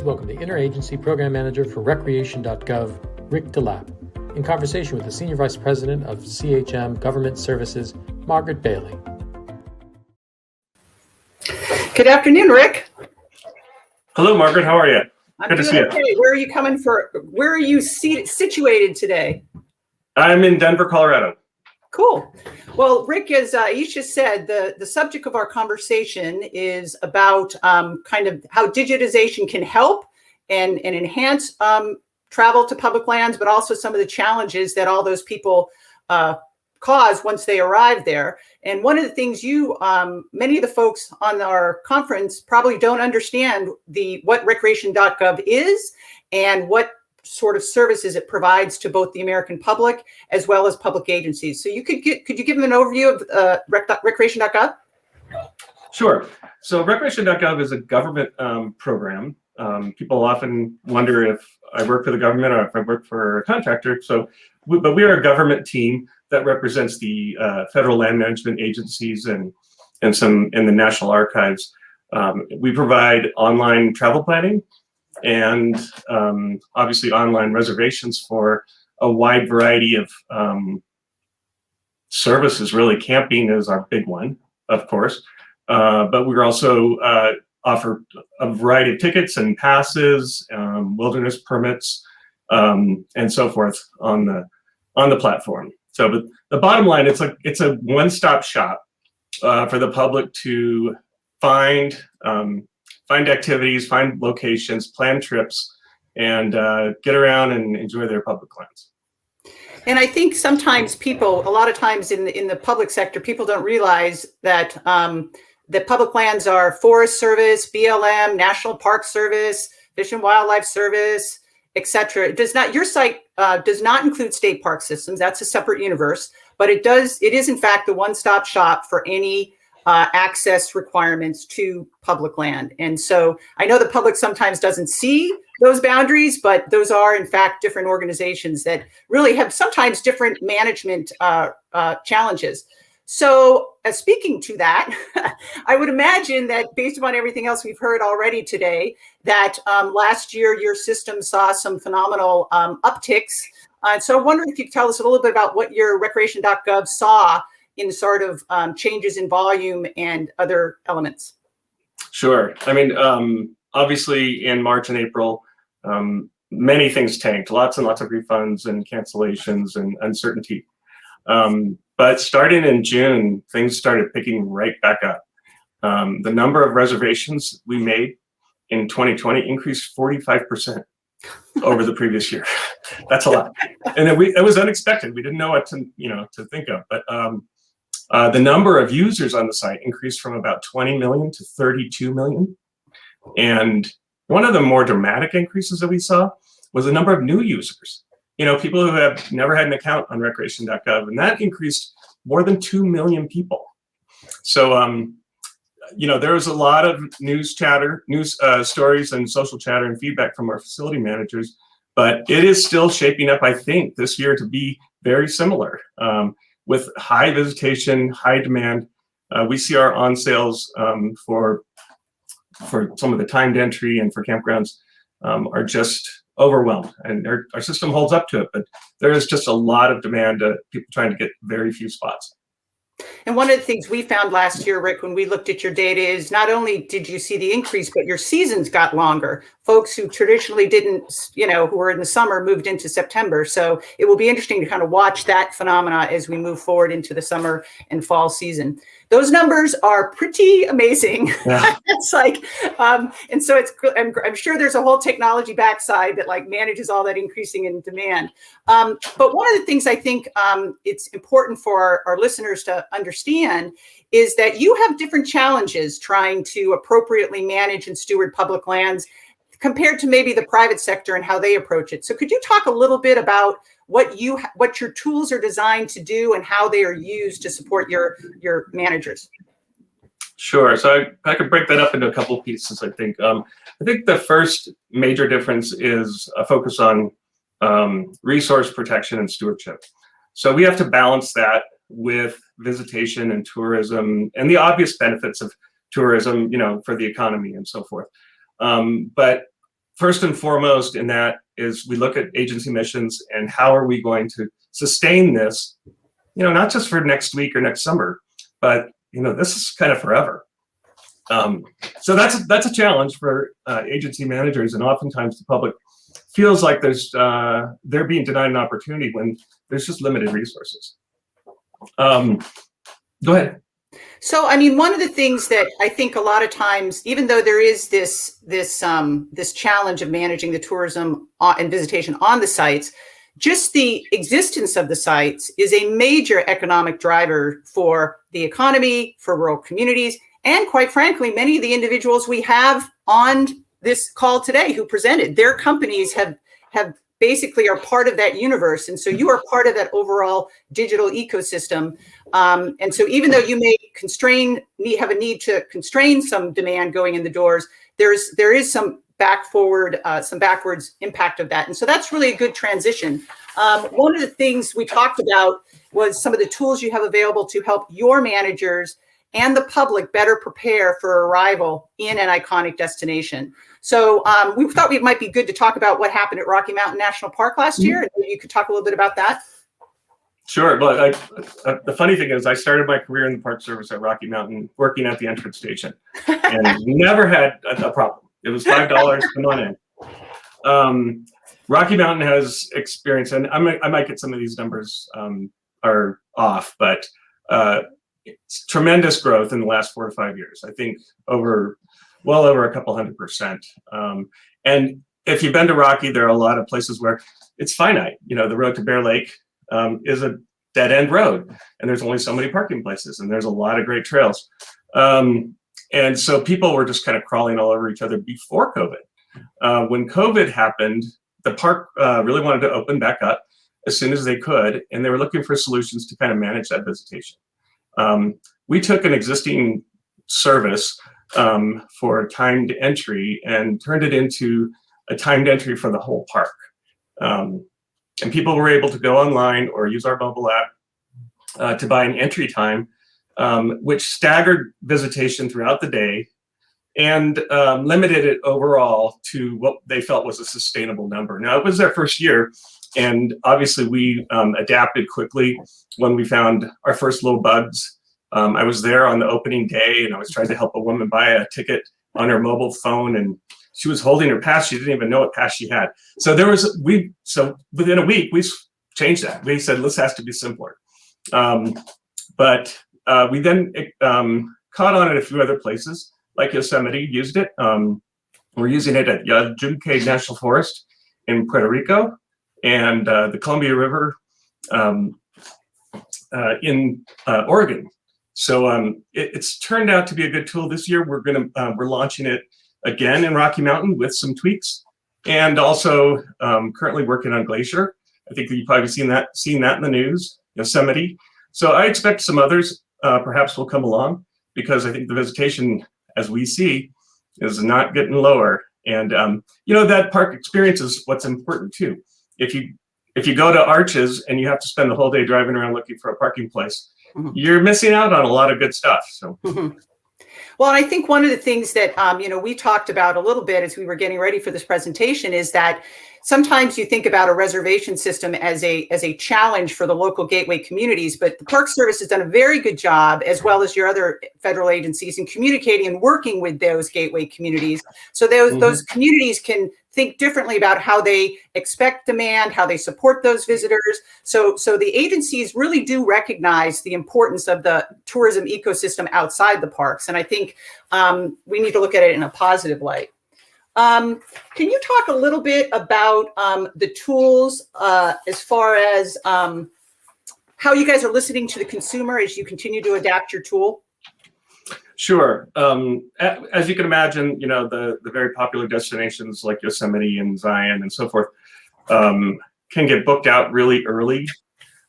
welcome the Interagency Program Manager for Recreation.gov, Rick DeLappe, in conversation with the Senior Vice President of CHM Government Services, Margaret Bailey. Good afternoon, Rick. Hello, Margaret. How are you? Good to see you. Okay. Where are you situated today? I'm in Denver, Colorado. Cool. Well, Rick, as Aisha said, the subject of our conversation is about kind of how digitization can help and enhance travel to public lands, but also some of the challenges that all those people cause once they arrive there. And one of the things many of the folks on our conference probably don't understand what Recreation.gov is and what sort of services it provides to both the American public as well as public agencies. So could you give them an overview of Recreation.gov? Sure. So Recreation.gov is a government program. People often wonder if I work for the government or if I work for a contractor. But we are a government team that represents the federal land management agencies and the National Archives. We provide online travel planning and obviously online reservations for a wide variety of services. Really, camping is our big one, of course, but we also offer a variety of tickets and passes, wilderness permits, and so forth on the platform. So, but the bottom line, it's a one-stop shop for the public to find activities, find locations, plan trips, and get around and enjoy their public lands. And I think sometimes a lot of times in the public sector, people don't realize that the public lands are Forest Service, BLM, National Park Service, Fish and Wildlife Service, etc. Your site does not include state park systems. That's a separate universe, but it is in fact the one-stop shop for any access requirements to public land. And so I know the public sometimes doesn't see those boundaries, but those are in fact different organizations that really have sometimes different management challenges. So speaking to that, I would imagine that based upon everything else we've heard already today, that last year your system saw some phenomenal upticks. So I'm wondering if you could tell us a little bit about what your Recreation.gov saw in sort of changes in volume and other elements. Sure. I mean, obviously in March and April, many things tanked, lots and lots of refunds and cancellations and uncertainty. But starting in June, things started picking right back up. The number of reservations we made in 2020 increased 45% over the previous year. That's a lot. And it was unexpected. We didn't know what to think of. But the number of users on the site increased from about 20 million to 32 million. And one of the more dramatic increases that we saw was the number of new users. People who have never had an account on Recreation.gov, and that increased more than 2 million people. So, there was a lot of news stories and social chatter and feedback from our facility managers, but it is still shaping up, I think, this year to be very similar. With high visitation, high demand, we see our on sales for some of the timed entry and for campgrounds are just overwhelmed, and our system holds up to it, but there is just a lot of demand, people trying to get very few spots. And one of the things we found last year, Rick, when we looked at your data is not only did you see the increase, but your seasons got longer. Folks who traditionally didn't, who were in the summer moved into September. So it will be interesting to kind of watch that phenomena as we move forward into the summer and fall season. Those numbers are pretty amazing. Yeah. It's like, and so I'm sure there's a whole technology backside that manages all that increasing in demand. But one of the things I think it's important for our listeners to understand is that you have different challenges trying to appropriately manage and steward public lands compared to maybe the private sector and how they approach it. So could you talk a little bit about what your tools are designed to do and how they are used to support your managers? Sure. So I could break that up into a couple of pieces, I think. I think the first major difference is a focus on resource protection and stewardship. So we have to balance that with visitation and tourism and the obvious benefits of tourism, for the economy and so forth. But first and foremost in that is we look at agency missions and how are we going to sustain this, not just for next week or next summer, but this is kind of forever. So that's a challenge for agency managers, and oftentimes the public feels like they're being denied an opportunity when there's just limited resources. Go ahead. So, I mean, one of the things that I think a lot of times, even though there is this challenge of managing the tourism and visitation on the sites, just the existence of the sites is a major economic driver for the economy, for rural communities, and quite frankly, many of the individuals we have on this call today who presented, their companies have basically are part of that universe. And so you are part of that overall digital ecosystem. And so even though you may have a need to constrain some demand going in the doors, there is some backwards impact of that. And so that's really a good transition. One of the things we talked about was some of the tools you have available to help your managers and the public better prepare for arrival in an iconic destination. So we thought it might be good to talk about what happened at Rocky Mountain National Park last year. And maybe you could talk a little bit about that. Sure. But the funny thing is I started my career in the Park Service at Rocky Mountain, working at the entrance station, and never had a problem. It was $5, come on in. Rocky Mountain has experienced, and I might get some of these numbers are off, but it's tremendous growth in the last 4 to 5 years. I think well over a couple 100%. And if you've been to Rocky, there are a lot of places where it's finite. The road to Bear Lake is a dead end road, and there's only so many parking places, and there's a lot of great trails. And so people were just kind of crawling all over each other before COVID. When COVID happened, the park really wanted to open back up as soon as they could, and they were looking for solutions to kind of manage that visitation. We took an existing service for timed entry and turned it into a timed entry for the whole park. And people were able to go online or use our mobile app to buy an entry time, which staggered visitation throughout the day and limited it overall to what they felt was a sustainable number. Now, it was their first year, and obviously we adapted quickly when we found our first little bugs. I was there on the opening day, and I was trying to help a woman buy a ticket on her mobile phone, and she was holding her pass. She didn't even know what pass she had. So within a week, we changed that. We said, this has to be simpler. But we then caught on at a few other places, like Yosemite used it. We're using it at Junquet National Forest in Puerto Rico, and the Columbia River in Oregon. So it's turned out to be a good tool this year. We're launching it again in Rocky Mountain with some tweaks, and also currently working on Glacier. I think that you've probably seen that in the news, Yosemite. So I expect some others perhaps will come along, because I think the visitation, as we see, is not getting lower. And that park experience is what's important too. If you go to Arches and you have to spend the whole day driving around looking for a parking place, you're missing out on a lot of good stuff. So. Well, and I think one of the things that, we talked about a little bit as we were getting ready for this presentation is that sometimes you think about a reservation system as a challenge for the local gateway communities, but the Park Service has done a very good job, as well as your other federal agencies, in communicating and working with those gateway communities. So those communities can think differently about how they expect demand, how they support those visitors. So the agencies really do recognize the importance of the tourism ecosystem outside the parks. And I think we need to look at it in a positive light. Can you talk a little bit about the tools as far as how you guys are listening to the consumer as you continue to adapt your tool? Sure. As you can imagine, the very popular destinations like Yosemite and Zion and so forth can get booked out really early,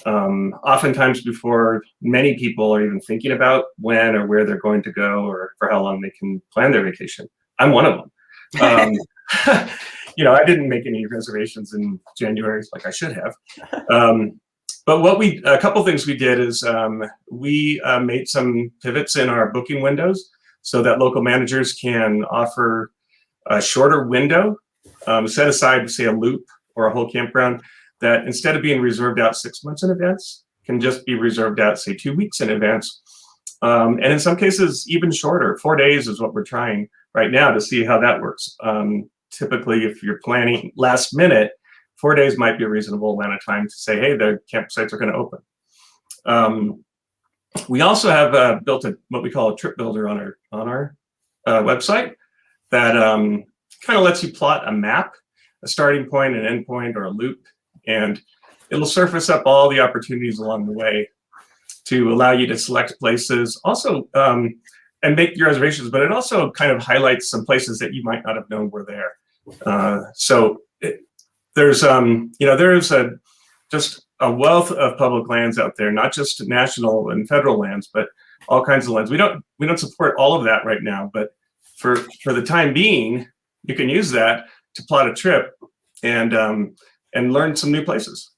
oftentimes before many people are even thinking about when or where they're going to go or for how long they can plan their vacation. I'm one of them. I didn't make any reservations in January like I should have. But a couple things we did is we made some pivots in our booking windows so that local managers can offer a shorter window set aside, say, a loop or a whole campground that instead of being reserved out 6 months in advance, can just be reserved out, say, 2 weeks in advance. And in some cases, even shorter. 4 days is what we're trying right now to see how that works. Typically, if you're planning last minute, 4 days might be a reasonable amount of time to say, hey, the campsites are going to open. We also have built what we call a trip builder on our website that kind of lets you plot a map, a starting point, an end point, or a loop, and it'll surface up all the opportunities along the way to allow you to select places, also, and make your reservations, but it also kind of highlights some places that you might not have known were there. There's just a wealth of public lands out there, not just national and federal lands, but all kinds of lands. We don't support all of that right now, but for the time being, you can use that to plot a trip and learn some new places.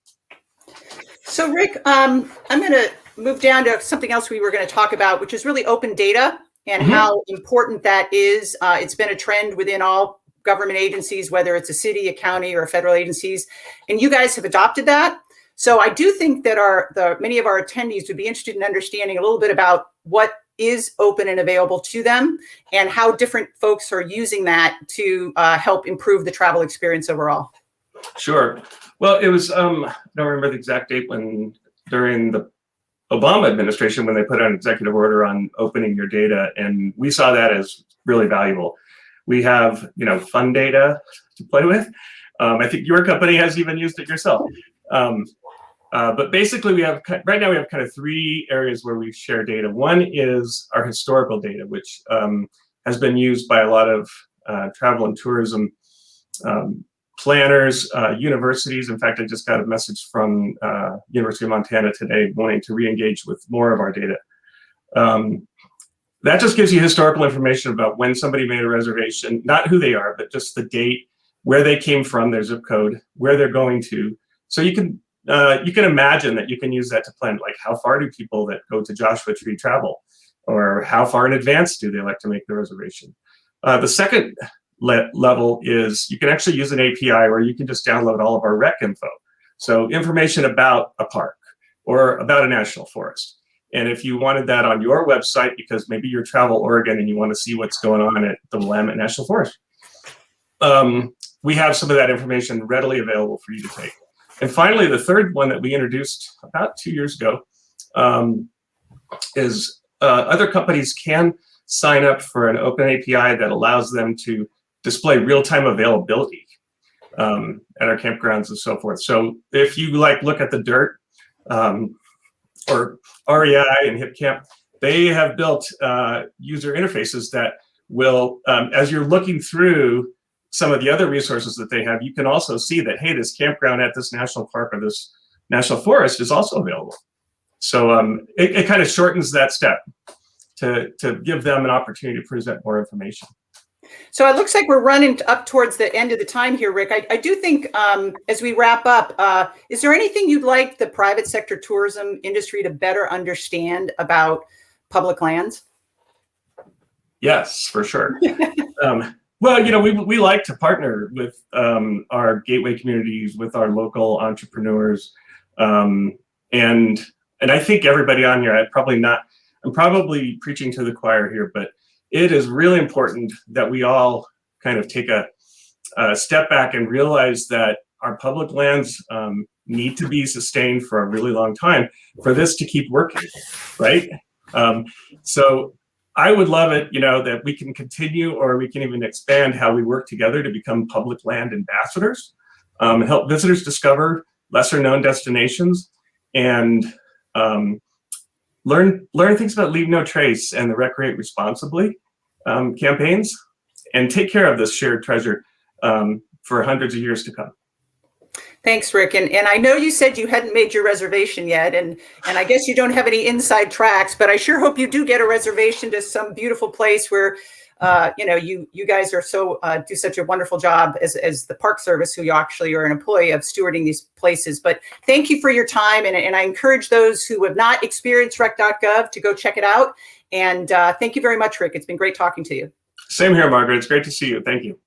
So Rick, I'm going to move down to something else we were going to talk about, which is really open data and how important that is. It's been a trend within all government agencies, whether it's a city, a county, or federal agencies, and you guys have adopted that. So I do think that many of our attendees would be interested in understanding a little bit about what is open and available to them and how different folks are using that to help improve the travel experience overall. Sure. Well, it was, I don't remember the exact date during the Obama administration when they put out an executive order on opening your data, and we saw that as really valuable. We have, fun data to play with. I think your company has even used it yourself. But basically, right now we have kind of 3 areas where we share data. One is our historical data, which has been used by a lot of travel and tourism planners, universities. In fact, I just got a message from University of Montana today wanting to re-engage with more of our data. That just gives you historical information about when somebody made a reservation, not who they are, but just the date, where they came from, their zip code, where they're going to. So you can imagine that you can use that to plan, like how far do people that go to Joshua Tree travel, or how far in advance do they like to make the reservation. The second level is you can actually use an API where you can just download all of our rec info. So information about a park or about a national forest. And if you wanted that on your website, because maybe you're Travel Oregon and you want to see what's going on at the Willamette National Forest, we have some of that information readily available for you to take. And finally, the third one that we introduced about 2 years ago is other companies can sign up for an open API that allows them to display real-time availability at our campgrounds and so forth. So if you look at the Dirt or REI and HipCamp, they have built user interfaces that will, as you're looking through some of the other resources that they have, you can also see that, hey, this campground at this national park or this national forest is also available. So it kind of shortens that step to give them an opportunity to present more information. So it looks like we're running up towards the end of the time here, Rick. I do think as we wrap up, is there anything you'd like the private sector tourism industry to better understand about public lands? Yes, for sure. Well, we like to partner with our gateway communities, with our local entrepreneurs, and I think everybody on here, I'm probably preaching to the choir here, but it is really important that we all kind of take a step back and realize that our public lands need to be sustained for a really long time for this to keep working, right? So I would love it, that we can continue, or we can even expand how we work together to become public land ambassadors, help visitors discover lesser known destinations, and learn things about Leave No Trace and the Recreate Responsibly campaigns, and take care of this shared treasure for hundreds of years to come. Thanks, Rick. And I know you said you hadn't made your reservation yet, and I guess you don't have any inside tracks, but I sure hope you do get a reservation to some beautiful place where, you guys are do such a wonderful job as the Park Service, who you actually are an employee of, stewarding these places. But thank you for your time, and I encourage those who have not experienced rec.gov to go check it out. And thank you very much, Rick. It's been great talking to you. Same here, Margaret. It's great to see you. Thank you.